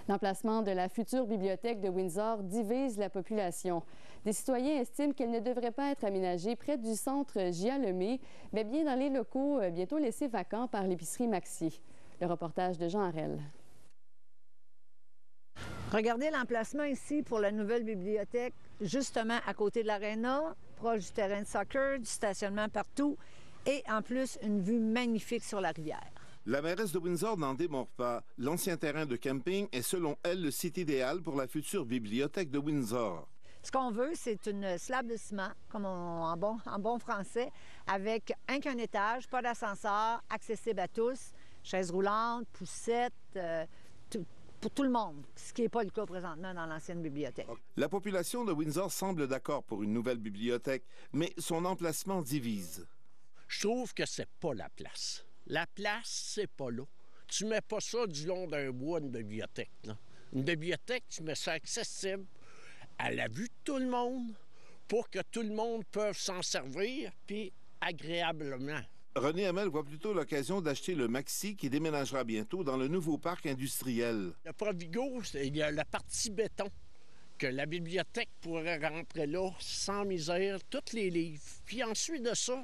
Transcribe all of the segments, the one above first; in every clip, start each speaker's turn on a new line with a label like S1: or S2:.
S1: L'emplacement de la future bibliothèque de Windsor divise la population. Des citoyens estiment qu'elle ne devrait pas être aménagée près du centre J.A. Lemay, mais bien dans les locaux bientôt laissés vacants par l'épicerie Maxi. Le reportage de Jean Harel.
S2: Regardez l'emplacement ici pour la nouvelle bibliothèque, justement à côté de l'aréna, proche du terrain de soccer, du stationnement partout et en plus une vue magnifique sur la rivière.
S3: La mairesse de Windsor n'en démord pas. L'ancien terrain de camping est selon elle le site idéal pour la future bibliothèque de Windsor.
S2: Ce qu'on veut, c'est une slab de ciment, comme en bon français, avec qu'un étage, pas d'ascenseur, accessible à tous, chaises roulantes, poussettes, pour tout le monde, ce qui n'est pas le cas présentement dans l'ancienne bibliothèque.
S3: La population de Windsor semble d'accord pour une nouvelle bibliothèque, mais son emplacement divise.
S4: Je trouve que c'est pas la place. La place, c'est pas là. Tu mets pas ça du long d'un bois, une bibliothèque. Non? Une bibliothèque, tu mets ça accessible à la vue de tout le monde pour que tout le monde puisse s'en servir, puis agréablement.
S3: René Hamel voit plutôt l'occasion d'acheter le Maxi qui déménagera bientôt dans le nouveau parc industriel.
S4: Le Provigo, il y a la partie béton que la bibliothèque pourrait rentrer là sans misère, tous les livres. Puis ensuite de ça,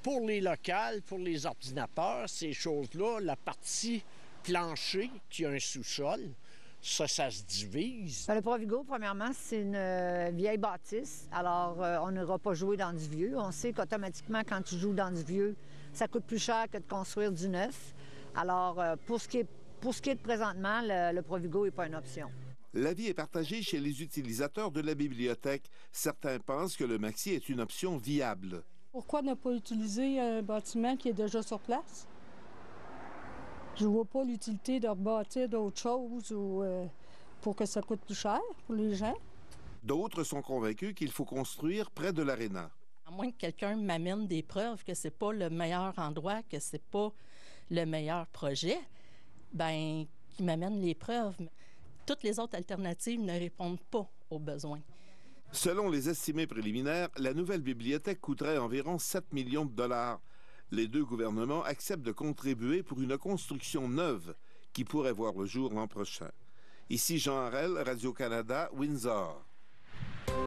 S4: pour les locales, pour les ordinateurs, ces choses-là, la partie plancher qui a un sous-sol, ça se divise.
S2: Le Provigo, premièrement, c'est une vieille bâtisse. Alors, on n'ira pas jouer dans du vieux. On sait qu'automatiquement, quand tu joues dans du vieux, ça coûte plus cher que de construire du neuf. Alors, pour ce qui est de présentement, le Provigo n'est pas une option.
S3: L'avis est partagé chez les utilisateurs de la bibliothèque. Certains pensent que le Maxi est une option viable.
S5: Pourquoi ne pas utiliser un bâtiment qui est déjà sur place? Je ne vois pas l'utilité de rebâtir d'autres choses pour que ça coûte plus cher pour les gens.
S3: D'autres sont convaincus qu'il faut construire près de l'aréna.
S6: À moins que quelqu'un m'amène des preuves que c'est pas le meilleur endroit, que c'est pas le meilleur projet, bien, qu'il m'amène les preuves. Toutes les autres alternatives ne répondent pas aux besoins.
S3: Selon les estimés préliminaires, la nouvelle bibliothèque coûterait environ 7 millions de dollars. Les deux gouvernements acceptent de contribuer pour une construction neuve qui pourrait voir le jour l'an prochain. Ici Jean Harel, Radio-Canada, Windsor.